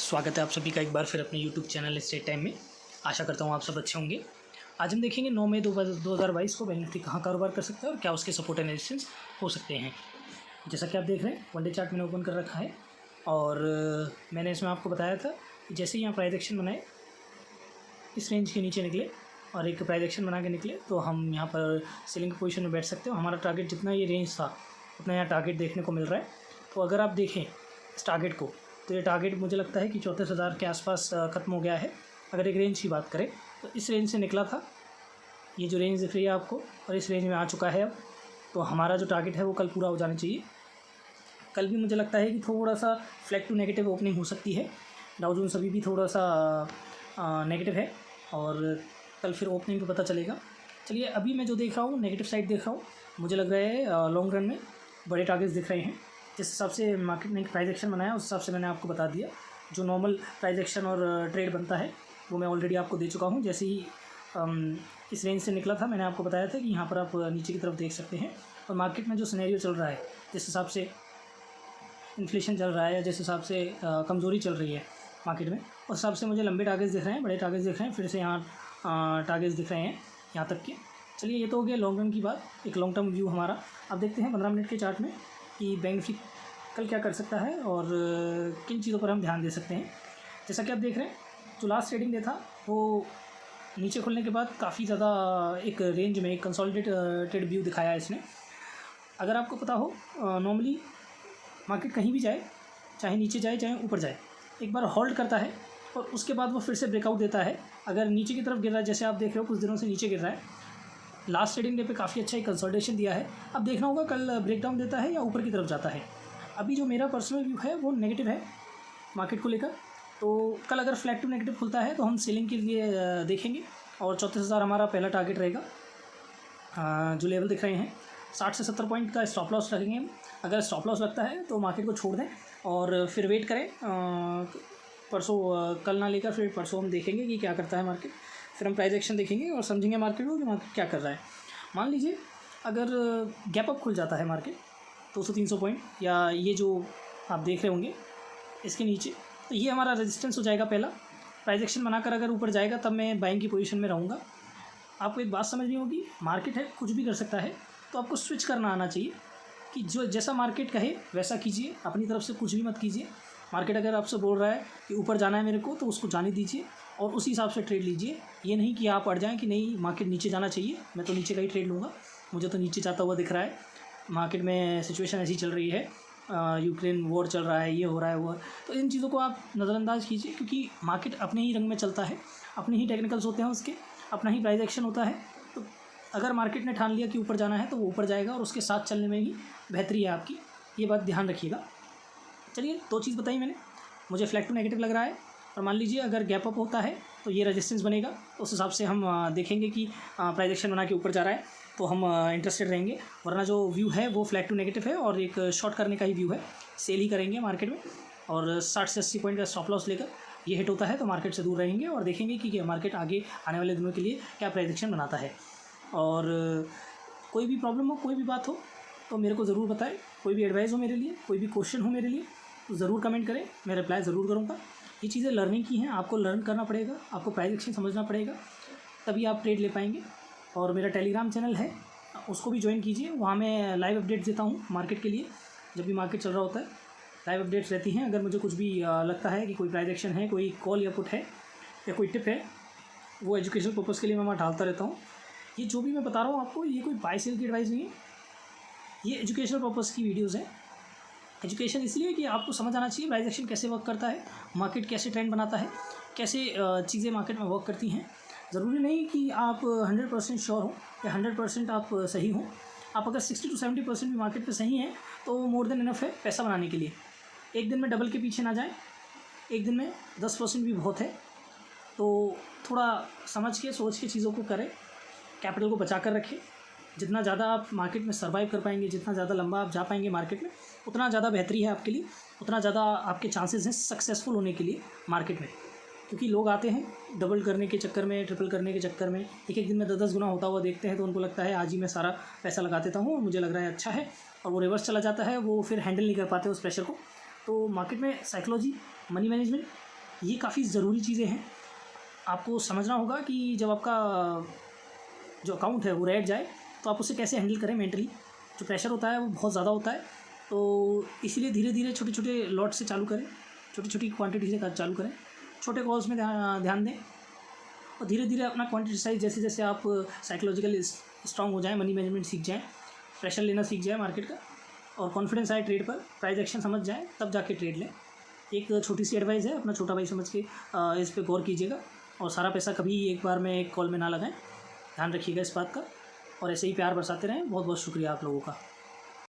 स्वागत है आप सभी का एक बार फिर अपने YouTube चैनल स्टेट टाइम में। आशा करता हूँ आप सब अच्छे होंगे। आज हम देखेंगे 9 मई 2022 को बैंक निफ्टी कहाँ कारोबार कर सकता है और क्या उसके सपोर्ट एंड रेजिस्टेंस हो सकते हैं। जैसा कि आप देख रहे हैं वनडे चार्ट मैंने ओपन कर रखा है और मैंने इसमें आपको बताया था कि जैसे ही यहाँ प्राइस एक्शन बनाए इस रेंज के नीचे निकले और एक प्राइस एक्शन बना के निकले तो हम यहाँ पर सेलिंग पोजीशन में बैठ सकते हो। हमारा टारगेट जितना ये रेंज था उतना यहाँ टारगेट देखने को मिल रहा है। तो अगर आप देखें इस टारगेट को तो ये टारगेट मुझे लगता है कि 34,000 के आसपास ख़त्म हो गया है। अगर एक रेंज की बात करें तो इस रेंज से निकला था, ये जो रेंज दिख रही है आपको, और इस रेंज में आ चुका है अब। तो हमारा जो टारगेट है वो कल पूरा हो जाना चाहिए। कल भी मुझे लगता है कि थोड़ा सा फ्लैट टू नेगेटिव ओपनिंग हो सकती है। डाउ जोन्स अभी भी थोड़ा सा नेगेटिव है और कल फिर ओपनिंग पे पता चलेगा। चलिए अभी मैं जो देख रहा हूँ नेगेटिव साइड देख रहा हूँ। मुझे लग रहा है लॉन्ग रन में बड़े टारगेट्स दिख रहे हैं। जिस हिसाब से मार्केट ने एक प्राइस एक्शन बनाया उस हिसाब से मैंने आपको बता दिया। जो नॉर्मल प्राइस एक्शन और ट्रेड बनता है वो मैं ऑलरेडी आपको दे चुका हूँ। जैसे ही इस रेंज से निकला था मैंने आपको बताया था कि यहाँ पर आप नीचे की तरफ देख सकते हैं। और मार्केट में जो सिनेरियो चल रहा है, जिस हिसाब से इन्फ्लेशन चल रहा है या जिस हिसाब से कमज़ोरी चल रही है मार्केट में, उस हिसाब से मुझे लंबे टारगेट्स दिख रहे हैं, बड़े टारगेट्स दिख रहे हैं। फिर से यहाँ टारगेट्स दिख रहे हैं यहाँ तक के। चलिए ये तो हो गया लॉन्ग रन की बात, एक लॉन्ग टर्म व्यू हमारा। अब देखते हैं 15 मिनट के चार्ट में कि बैंक निफ्टी कल क्या कर सकता है और किन चीज़ों पर हम ध्यान दे सकते हैं। जैसा कि आप देख रहे हैं जो लास्ट ट्रेडिंग डे था वो नीचे खुलने के बाद काफ़ी ज़्यादा एक रेंज में एक कंसोलिडेटेड व्यू दिखाया है इसने। अगर आपको पता हो नॉर्मली मार्केट कहीं भी जाए, चाहे नीचे जाए चाहे ऊपर जाए, एक बार होल्ड करता है और उसके बाद वो फिर से ब्रेकआउट देता है। अगर नीचे की तरफ गिर रहा है, जैसे आप देख रहे हो कुछ दिनों से नीचे गिर रहा है, लास्ट ट्रेडिंग डे पे काफ़ी अच्छा एक कंसोलिडेशन दिया है। अब देखना होगा कल ब्रेकडाउन देता है या ऊपर की तरफ जाता है। अभी जो मेरा पर्सनल व्यू है वो नेगेटिव है मार्केट को लेकर। तो कल अगर फ्लैट टू नेगेटिव खुलता है तो हम सेलिंग के लिए देखेंगे और 34,000 हमारा पहला टारगेट रहेगा। जो लेवल दिख रहे हैं 60 से 70 पॉइंट का स्टॉप लॉस रखेंगे हम। अगर स्टॉप लॉस लगता है तो मार्केट को छोड़ दें और फिर वेट करें। परसों कल ना लेकर फिर परसों हम देखेंगे कि क्या करता है मार्केट। फिर हम प्राइस एक्शन देखेंगे और समझेंगे मार्केट को कि मार्केट क्या कर रहा है। मान लीजिए अगर गैप अप खुल जाता है मार्केट 200-300 पॉइंट या ये जो आप देख रहे होंगे इसके नीचे, तो ये हमारा रेजिस्टेंस हो जाएगा पहला। प्राइस एक्शन बनाकर अगर ऊपर जाएगा तब मैं बाइंग की पोजीशन में रहूँगा। आपको एक बात समझनी होगी, मार्केट है कुछ भी कर सकता है, तो आपको स्विच करना आना चाहिए कि जो जैसा मार्केट कहे वैसा कीजिए, अपनी तरफ से कुछ भी मत कीजिए। मार्केट अगर आपसे बोल रहा है कि ऊपर जाना है मेरे को तो उसको जाने दीजिए और उसी हिसाब से ट्रेड लीजिए। ये नहीं कि आप अड़ जाएं कि नहीं मार्केट नीचे जाना चाहिए, मैं तो नीचे का ही ट्रेड लूँगा, मुझे तो नीचे जाता हुआ दिख रहा है, मार्केट में सिचुएशन ऐसी चल रही है, यूक्रेन वॉर चल रहा है, ये हो रहा है वो। तो इन चीज़ों को आप नज़रअंदाज कीजिए क्योंकि मार्केट अपने ही रंग में चलता है, अपने ही टेक्निकल्स होते हैं उसके, अपना ही प्राइस एक्शन होता है। तो अगर मार्केट ने ठान लिया कि ऊपर जाना है तो वो ऊपर जाएगा और उसके साथ चलने में ही बेहतरी है आपकी, ये बात ध्यान रखिएगा। चलिए 2 चीज़ बताई मैंने। मुझे फ्लैट टू नेगेटिव लग रहा है और मान लीजिए अगर गैप अप होता है तो ये रेजिस्टेंस बनेगा। उस हिसाब से हम देखेंगे कि प्राइस एक्शन बना के ऊपर जा रहा है तो हम इंटरेस्टेड रहेंगे। वरना जो व्यू है वो फ्लैट टू नेगेटिव है और एक शॉर्ट करने का ही व्यू है, सेल ही करेंगे मार्केट में। और 60 से 80 पॉइंट का स्टॉप लॉस लेकर ये हिट होता है तो मार्केट से दूर रहेंगे और देखेंगे कि मार्केट आगे आने वाले दिनों के लिए क्या प्राइस एक्शन बनाता है। और कोई भी प्रॉब्लम हो, कोई भी बात हो तो मेरे को ज़रूर बताएं। कोई भी एडवाइस हो मेरे लिए, कोई भी क्वेश्चन हो मेरे लिए तो ज़रूर कमेंट करें, मैं रिप्लाई ज़रूर करूँगा। ये चीज़ें लर्निंग की हैं, आपको लर्न करना पड़ेगा, आपको प्राइस एक्शन समझना पड़ेगा, तभी आप ट्रेड ले पाएंगे। और मेरा टेलीग्राम चैनल है उसको भी ज्वाइन कीजिए, वहाँ मैं लाइव अपडेट्स देता हूँ मार्केट के लिए। जब भी मार्केट चल रहा होता है लाइव अपडेट्स रहती हैं। अगर मुझे कुछ भी लगता है कि कोई प्राइस एक्शन है, कोई कॉल या पुट है या कोई टिप है, वो एजुकेशनल पर्पज़ के लिए मैं वहाँ डालता रहता हूँ। ये जो भी मैं बता रहा हूँ आपको, ये कोई बाय सेल की एडवाइस नहीं है, ये एजुकेशनल पर्पज़ की वीडियोज़ हैं। एजुकेशन इसलिए कि आपको समझ आना चाहिए प्राइस एक्शन कैसे वर्क करता है, मार्केट कैसे ट्रेंड बनाता है, कैसे चीज़ें मार्केट में वर्क करती हैं। ज़रूरी नहीं कि आप 100% श्योर हो या 100% आप सही हो। आप अगर 60 to 70% भी मार्केट पे सही हैं तो मोर देन इनफ है पैसा बनाने के लिए। एक दिन में डबल के पीछे ना जाएं, एक दिन में 10% भी बहुत है। तो थोड़ा समझ के सोच के चीज़ों को करें, कैपिटल को बचा कर रखें। जितना ज़्यादा आप मार्केट में सर्वाइव कर पाएंगे, जितना ज़्यादा लंबा आप जा पाएंगे मार्केट में, उतना ज़्यादा बेहतरी है आपके लिए, उतना ज़्यादा आपके चांसेस हैं सक्सेसफुल होने के लिए मार्केट में। क्योंकि लोग आते हैं डबल करने के चक्कर में, ट्रिपल करने के चक्कर में, एक दिन में 10-10 गुना होता हुआ देखते हैं तो उनको लगता है आज ही मैं सारा पैसा लगा देता हूँ और मुझे लग रहा है अच्छा है, और वो रिवर्स चला जाता है, वो फिर हैंडल नहीं कर पाते उस प्रेशर को। तो मार्केट में साइकोलॉजी, मनी मैनेजमेंट ये काफ़ी ज़रूरी चीज़ें हैं। आपको समझना होगा कि जब आपका जो अकाउंट है वो रेड जाए तो आप उसे कैसे हैंडल करें मेंटली। जो प्रेशर होता है वो बहुत ज़्यादा होता है, तो इसीलिए धीरे धीरे छोटे छोटे लॉट से चालू करें, छोटी छोटी क्वांटिटी से चालू करें, छोटे कॉल्स में ध्यान दें और धीरे धीरे अपना क्वांटिटी साइज जैसे जैसे आप साइकोलॉजिकल स्ट्रांग हो जाएं, मनी मैनेजमेंट सीख जाएं, प्रेशर लेना सीख जाएं मार्केट का और कॉन्फिडेंस आए ट्रेड पर, प्राइस एक्शन समझ जाएं, तब जाके ट्रेड लें। एक छोटी सी एडवाइस है, अपना छोटा भाई समझ के इस पर गौर कीजिएगा और सारा पैसा कभी एक बार में एक कॉल में ना लगाएं, ध्यान रखिएगा इस बात का और ऐसे ही प्यार बरसाते रहें। बहुत बहुत शुक्रिया आप लोगों का।